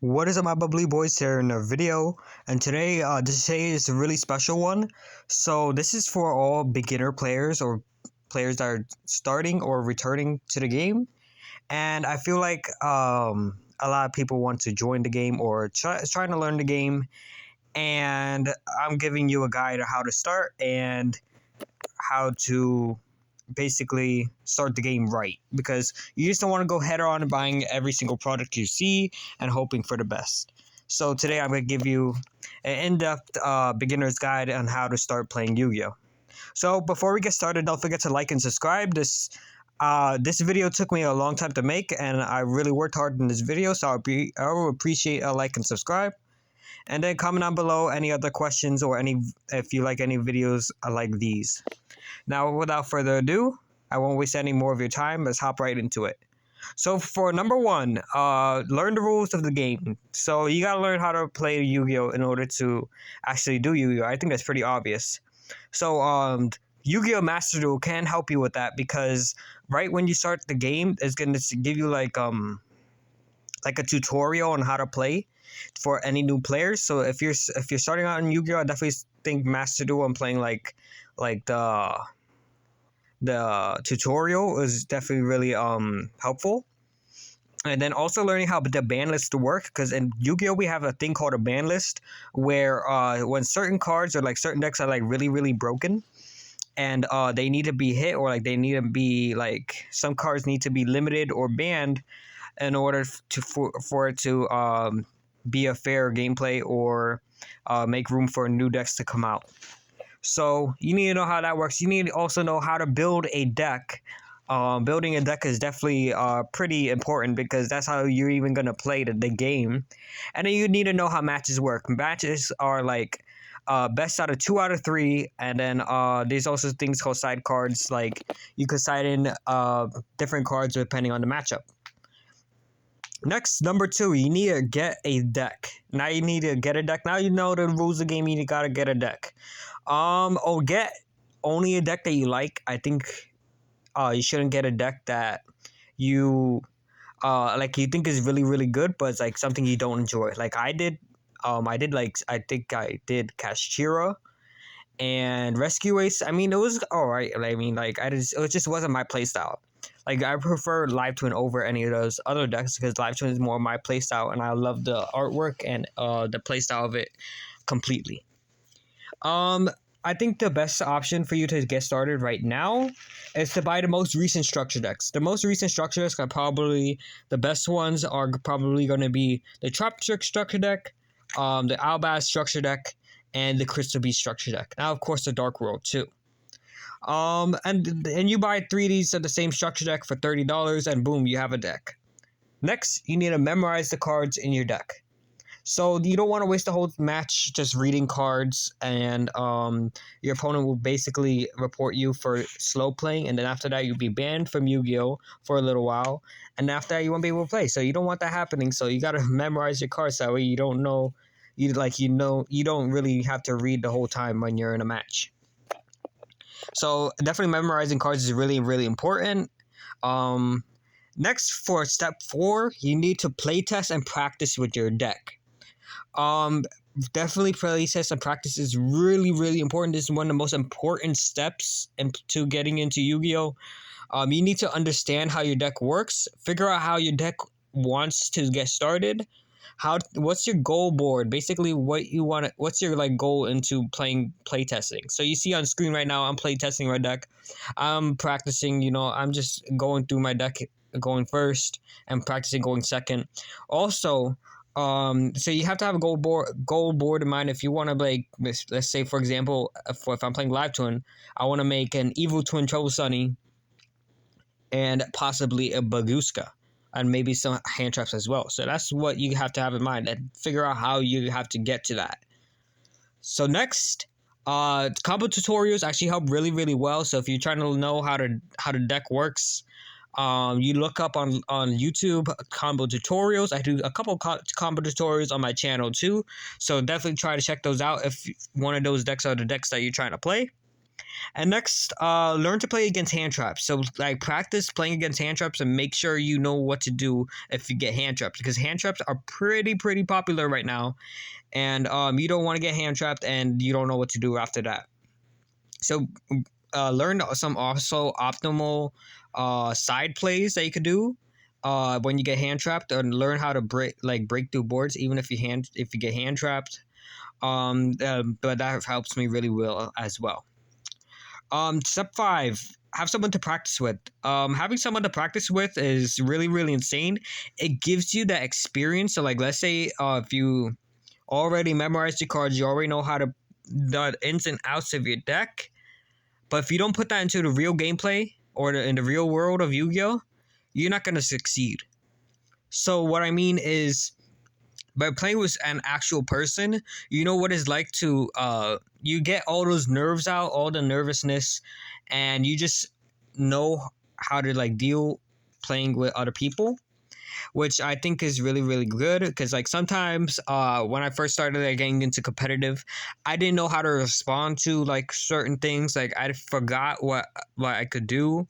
What is up, my bubbly boys? Here in a video, and today is a really special one. So this is for all beginner players or players that are starting or returning to the game. And I feel like a lot of people want to join the game or trying to learn the game. And I'm giving you a guide on how to start and how to basically start the game right, because you just don't want to go head on buying every single product you see and hoping for the best. So today I'm going to give you an in-depth beginner's guide on how to start playing Yu-Gi-Oh. So before we get started, don't forget to like and subscribe. This video took me a long time to make, and I really worked hard in this video, so I will appreciate a like and subscribe. And then comment down below any other questions or if you like any videos like these. Now, without further ado, I won't waste any more of your time. Let's hop right into it. So for number one, learn the rules of the game. So you gotta learn how to play Yu-Gi-Oh in order to actually do Yu-Gi-Oh. I think that's pretty obvious. So Yu-Gi-Oh Master Duel can help you with that, because right when you start the game, it's gonna give you like a tutorial on how to play for any new players. So if you're starting out in Yu-Gi-Oh, I definitely think Master Duel and playing like the tutorial is definitely really helpful. And then also learning how the ban list work, because in Yu-Gi-Oh we have a thing called a ban list, where when certain cards or like certain decks are like really broken and they need to be hit, or like they need to be like, some cards need to be limited or banned in order for it to be a fair gameplay or make room for new decks to come out. So you need to know how that works. You need to also know how to build a deck. Building a deck is definitely pretty important, because that's how you're even going to play the game. And then you need to know how matches work. Matches are like best out of 2 out of 3. And then there's also things called side cards. Like you could side in different cards depending on the matchup. Next, number 2, you need to get a deck. Now you need to get a deck. Now you know the rules of the game. You gotta get a deck. Or get only a deck that you like. I think you shouldn't get a deck that you you think is really good, but it's like something you don't enjoy. Like I did. I think I did Kashira and Rescue Ace. I mean, it was alright. I mean, like it just wasn't my playstyle. Like I prefer Live Twin over any of those other decks, because Live Twin is more my playstyle, and I love the artwork and the playstyle of it completely. I think the best option for you to get started right now is to buy the most recent structure decks. The most recent structure decks are probably the best ones. Are probably going to be the Tropic structure deck, the Albaz structure deck, and the Crystal Beast structure deck. Now, of course, the Dark World too. And you buy 3 of these of the same structure deck for $30, and boom, you have a deck. Next, you need to memorize the cards in your deck. So you don't want to waste the whole match just reading cards, and your opponent will basically report you for slow playing, and then after that you'll be banned from Yu-Gi-Oh for a little while, and after that you won't be able to play. So you don't want that happening. So you got to memorize your cards, that way you don't know, you don't really have to read the whole time when you're in a match. So definitely memorizing cards is really important. Next, for step 4, you need to playtest and practice with your deck. Definitely playtest and practice is really important. This is one of the most important steps into getting into Yu-Gi-Oh. You need to understand how your deck works, figure out how your deck wants to get started. What's your goal board? Basically, what's your like goal into playtesting? So you see on screen right now, I'm playtesting my deck. I'm practicing, I'm just going through my deck, going first and practicing going second. Also, so you have to have a goal board in mind. If you want to, like, let's say for example, if I'm playing Live Twin, I want to make an Evil Twin Trouble Sunny and possibly a Baguska, and maybe some hand traps as well. So that's what you have to have in mind, and figure out how you have to get to that. So next, combo tutorials actually help really well. So if you're trying to know how the deck works, you look up on YouTube combo tutorials. I do a couple combo tutorials on my channel too, so definitely try to check those out if one of those decks are the decks that you're trying to play. And next, learn to play against hand traps. So like practice playing against hand traps and make sure you know what to do if you get hand trapped, because hand traps are pretty popular right now, and you don't want to get hand trapped and you don't know what to do after that. So learn some also optimal side plays that you could do when you get hand trapped, and learn how to break through boards even if you get hand trapped. But that helps me really well as well. Step 5, have someone to practice with. Having someone to practice with is really insane. It gives you that experience. So like, let's say if you already memorized your cards, you already know how to the ins and outs of your deck. But if you don't put that into the real gameplay or in the real world of Yu-Gi-Oh, you're not gonna succeed. So what I mean is, by playing with an actual person, you know what it's like to you get all those nerves out, all the nervousness, and you just know how to like deal playing with other people, which I think is really good. Because like sometimes when I first started like, getting into competitive, I didn't know how to respond to like certain things. Like I forgot what I could do.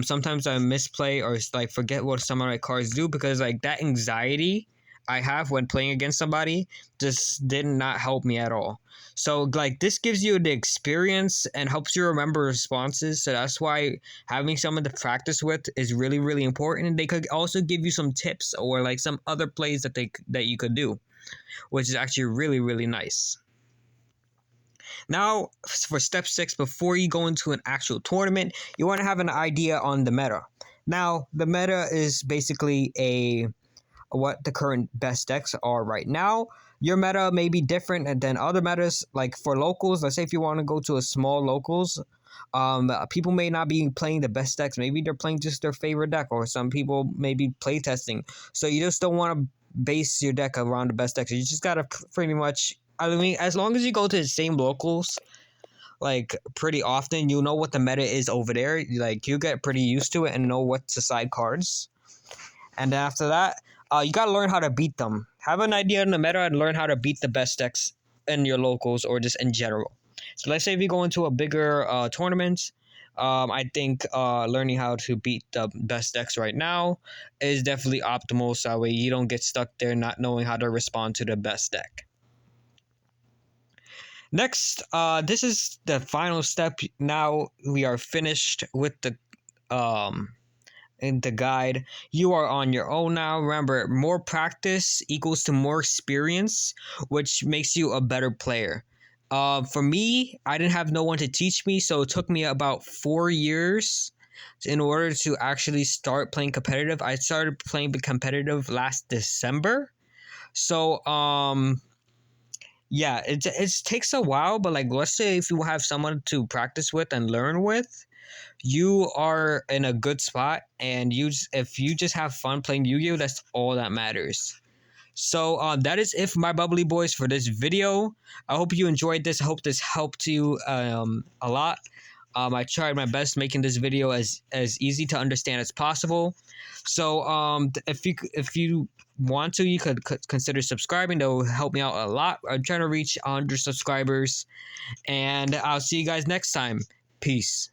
Sometimes I misplay or like forget what some of my cards do, because like that anxiety I have when playing against somebody just did not help me at all. So like this gives you the experience and helps you remember responses. So that's why having someone to practice with is really important. And they could also give you some tips or like some other plays that you could do, which is actually really nice. Now for step 6, before you go into an actual tournament, you want to have an idea on the meta. Now the meta is basically what the current best decks are right now. Your meta may be different than other metas. Like for locals, let's say if you want to go to a small locals, people may not be playing the best decks. Maybe they're playing just their favorite deck, or some people may be playtesting. So you just don't want to base your deck around the best decks. You just gotta pretty much, I mean, as long as you go to the same locals like pretty often, you know what the meta is over there. Like you get pretty used to it and know what to side cards. And then after that, you gotta learn how to beat them. Have an idea in the meta and learn how to beat the best decks in your locals or just in general. So let's say if you go into a bigger tournament, I think learning how to beat the best decks right now is definitely optimal. So that way you don't get stuck there not knowing how to respond to the best deck. Next, this is the final step. Now we are finished with the in the guide. You are on your own now. Remember, more practice equals to more experience, which makes you a better player. For me, I didn't have no one to teach me, so it took me about 4 years in order to actually start playing competitive. I started playing competitive last December. So yeah, it takes a while, but like let's say if you have someone to practice with and learn with, you are in a good spot, and if you just have fun playing Yu-Gi-Oh, that's all that matters. So that is it for my bubbly boys for this video. I hope you enjoyed this. I hope this helped you a lot. I tried my best making this video as easy to understand as possible. So if you want to, you could consider subscribing. That will help me out a lot. I'm trying to reach 100 subscribers, and I'll see you guys next time. Peace.